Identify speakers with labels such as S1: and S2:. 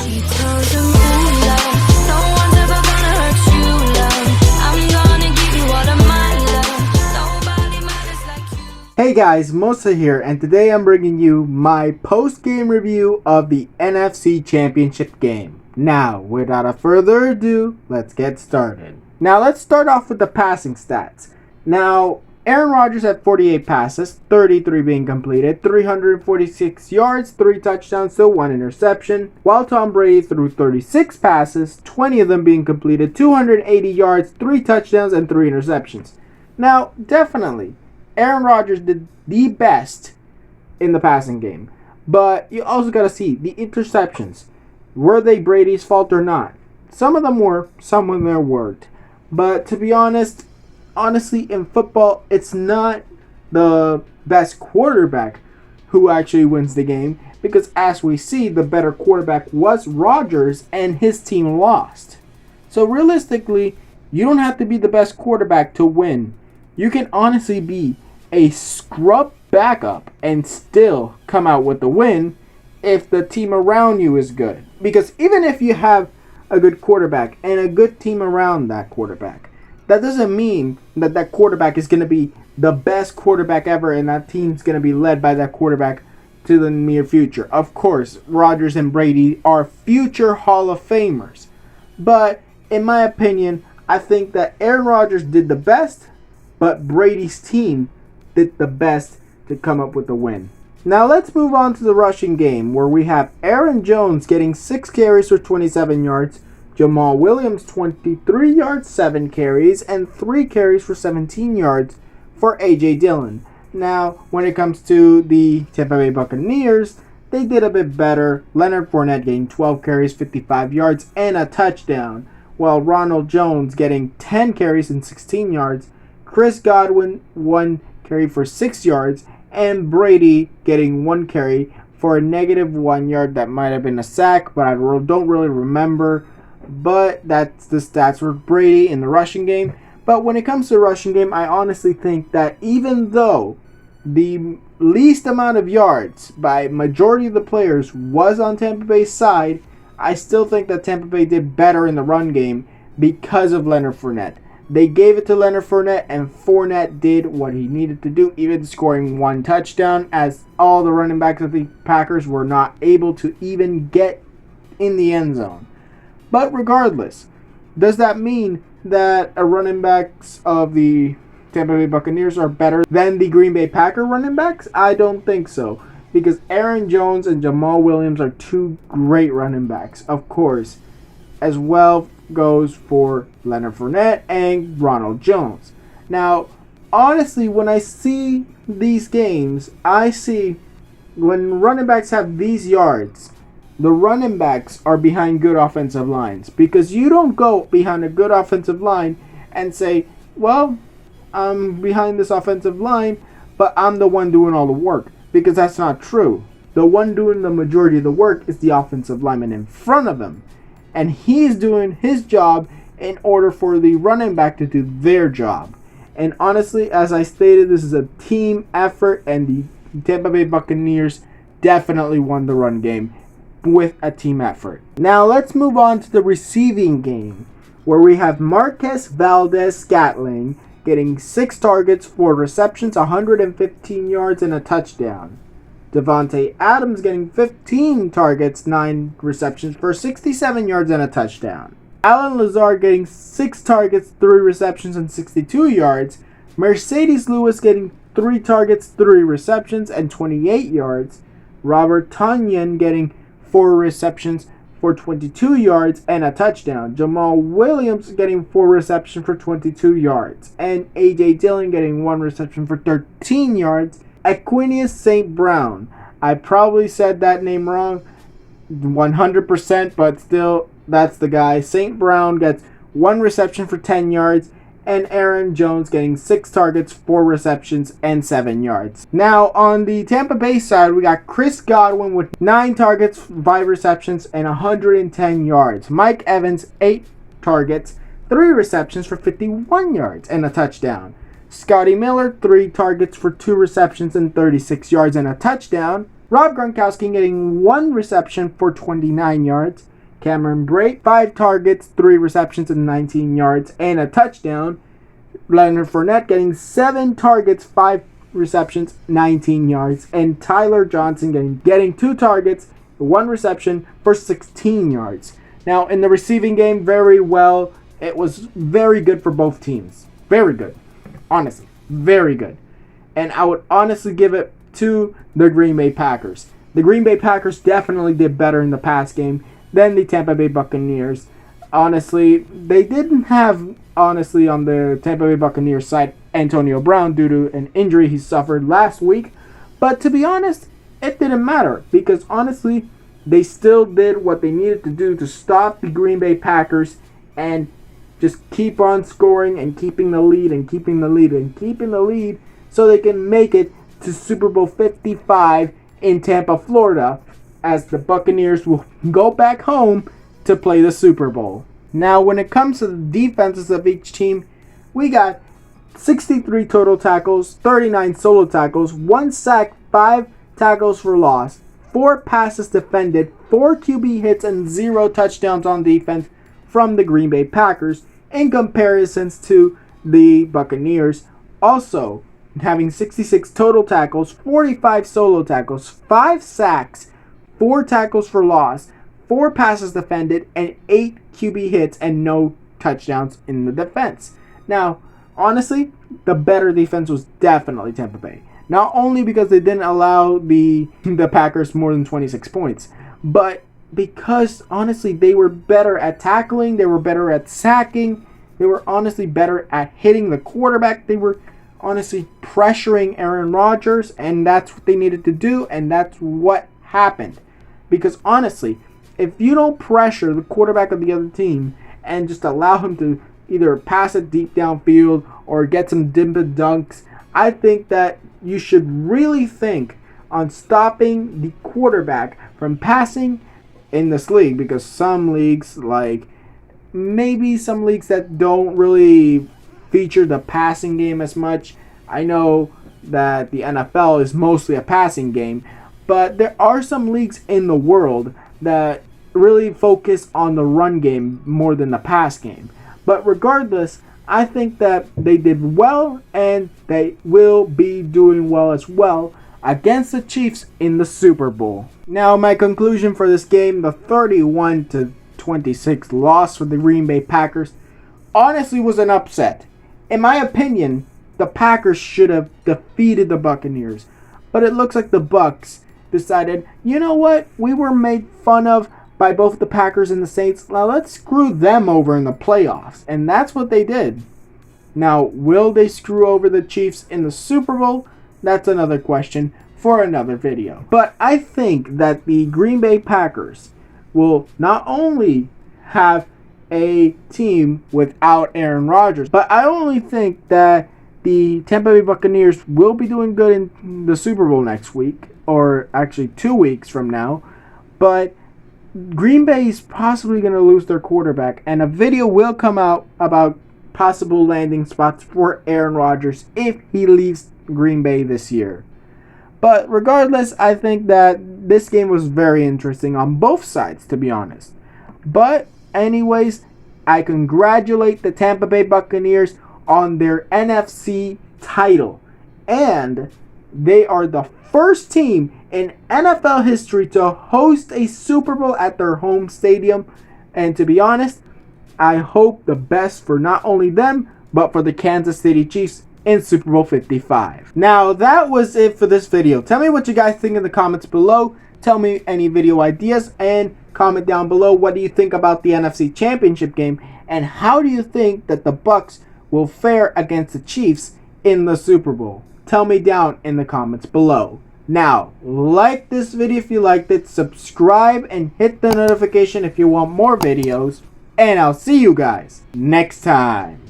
S1: She tells him, ooh, love, no one's ever gonna hurt you, love. I'm gonna give you all of my love. Nobody matters like you.
S2: Hey guys, Mosa here, and today I'm bringing you my post-game review of the NFC Championship game. Now, without a further ado, let's get started. Now, let's start off with the passing stats. Now, Aaron Rodgers had 48 passes, 33 being completed, 346 yards, 3 touchdowns to 1 interception, while Tom Brady threw 36 passes, 20 of them being completed, 280 yards, 3 touchdowns, and 3 interceptions. Now, definitely, Aaron Rodgers did the best in the passing game, but you also got to see the interceptions. Were they Brady's fault or not? Some of them were, some of them weren't. But to be honestly, in football, it's not the best quarterback who actually wins the game, because as we see, the better quarterback was Rodgers and his team lost. So realistically, you don't have to be the best quarterback to win. You can honestly be a scrub backup and still come out with the win if the team around you is good. Because even if you have a good quarterback and a good team around that quarterback, that doesn't mean that that quarterback is going to be the best quarterback ever and that team's going to be led by that quarterback to the near future. Of course, Rodgers and Brady are future Hall of Famers. But in my opinion, I think that Aaron Rodgers did the best, but Brady's team did the best to come up with the win. Now let's move on to the rushing game, where we have Aaron Jones getting 6 carries for 27 yards, Jamal Williams 23 yards, 7 carries, and 3 carries for 17 yards for A.J. Dillon. Now, when it comes to the Tampa Bay Buccaneers, they did a bit better. Leonard Fournette getting 12 carries, 55 yards, and a touchdown, while Ronald Jones getting 10 carries and 16 yards, Chris Godwin 1 carry for 6 yards, and Brady getting 1 carry for a -1 yard. That might have been a sack, but I don't really remember. But that's the stats for Brady in the rushing game. But when it comes to the rushing game, I honestly think that even though the least amount of yards by majority of the players was on Tampa Bay's side, I still think that Tampa Bay did better in the run game because of Leonard Fournette. They gave it to Leonard Fournette, and Fournette did what he needed to do, even scoring 1 touchdown, as all the running backs of the Packers were not able to even get in the end zone. But regardless, does that mean that running backs of the Tampa Bay Buccaneers are better than the Green Bay Packer running backs? I don't think so, because Aaron Jones and Jamal Williams are 2 great running backs. Of course, as well goes for Leonard Fournette and Ronald Jones. Now, honestly, when I see these games, I see when running backs have these yards, the running backs are behind good offensive lines, because you don't go behind a good offensive line and say, well, I'm behind this offensive line, but I'm the one doing all the work, because that's not true. The one doing the majority of the work is the offensive lineman in front of him, and he's doing his job in order for the running back to do their job. And honestly, as I stated, this is a team effort, and the Tampa Bay Buccaneers definitely won the run game with a team effort. Now let's move on to the receiving game, where we have Marquez Valdes-Scantling getting 6 targets, 4 receptions, 115 yards, and a touchdown. Devontae Adams getting 15 targets, 9 receptions for 67 yards and a touchdown. Alan Lazard getting 6 targets, 3 receptions, and 62 yards. Mercedes Lewis getting 3 targets, 3 receptions, and 28 yards. Robert Tonyan getting 4 receptions for 22 yards and a touchdown. Jamal Williams getting 4 receptions for 22 yards. And A.J. Dillon getting 1 reception for 13 yards. Equanius St. Brown. I probably said that name wrong 100%, but still, that's the guy. St. Brown gets 1 reception for 10 yards. And Aaron Jones getting 6 targets, 4 receptions, and 7 yards. Now, on the Tampa Bay side, we got Chris Godwin with 9 targets, 5 receptions, and 110 yards. Mike Evans, 8 targets, 3 receptions for 51 yards, and a touchdown. Scotty Miller, 3 targets for 2 receptions and 36 yards and a touchdown. Rob Gronkowski getting 1 reception for 29 yards. Cameron Brate, 5 targets, 3 receptions and 19 yards and a touchdown. Leonard Fournette getting 7 targets, 5 receptions, 19 yards. And Tyler Johnson getting 2 targets, 1 reception for 16 yards. Now, in the receiving game, very well. It was very good for both teams. Very good. Honestly, very good. And I would honestly give it to the Green Bay Packers. The Green Bay Packers definitely did better in the pass game than the Tampa Bay Buccaneers. Honestly, they didn't have, on the Tampa Bay Buccaneers side, Antonio Brown due to an injury he suffered last week. But to be honest, it didn't matter because honestly, they still did what they needed to do to stop the Green Bay Packers and just keep on scoring and keeping the lead and keeping the lead and keeping the lead so they can make it to Super Bowl 55 in Tampa, Florida, as the Buccaneers will go back home to play the Super Bowl. Now, when it comes to the defenses of each team, we got 63 total tackles, 39 solo tackles, 1 sack, 5 tackles for loss, 4 passes defended, 4 QB hits, and 0 touchdowns on defense from the Green Bay Packers in comparisons to the Buccaneers. Also, having 66 total tackles, 45 solo tackles, 5 sacks, 4 tackles for loss, 4 passes defended, and 8 QB hits and no touchdowns in the defense. Now, honestly, the better defense was definitely Tampa Bay. Not only because they didn't allow the Packers more than 26 points, but because honestly they were better at tackling, they were better at sacking, they were honestly better at hitting the quarterback, they were honestly pressuring Aaron Rodgers, and that's what they needed to do, and that's what happened. Because honestly, if you don't pressure the quarterback of the other team and just allow him to either pass it deep downfield or get some dimple dunks, I think that you should really think on stopping the quarterback from passing in this league, because some leagues, like maybe some leagues that don't really feature the passing game as much. I know that the NFL is mostly a passing game, but there are some leagues in the world that really focus on the run game more than the pass game. But regardless, I think that they did well, and they will be doing well as well against the Chiefs in the Super Bowl. Now, my conclusion for this game, the 31-26 loss for the Green Bay Packers, honestly was an upset. In my opinion, the Packers should have defeated the Buccaneers, but it looks like the Bucs decided, you know what, we were made fun of by both the Packers and the Saints. Now let's screw them over in the playoffs. And that's what they did. Now, will they screw over the Chiefs in the Super Bowl? That's another question for another video. But I think that the Green Bay Packers will not only have a team without Aaron Rodgers, but I only think that the Tampa Bay Buccaneers will be doing good in the Super Bowl next week, or actually 2 weeks from now. But Green Bay is possibly going to lose their quarterback, and a video will come out about possible landing spots for Aaron Rodgers if he leaves Green Bay this year. But regardless, I think that this game was very interesting on both sides, to be honest. But anyways, I congratulate the Tampa Bay Buccaneers on their NFC title, and they are the first team in NFL history to host a Super Bowl at their home stadium. And to be honest, I hope the best for not only them, but for the Kansas City Chiefs in Super Bowl 55. Now, that was it for this video. Tell me what you guys think in the comments below. Tell me any video ideas, and comment down below what do you think about the NFC Championship game, and how do you think that the Bucs will fare against the Chiefs in the Super Bowl. Tell me down in the comments below. Now, like this video if you liked it, subscribe and hit the notification if you want more videos, and I'll see you guys next time.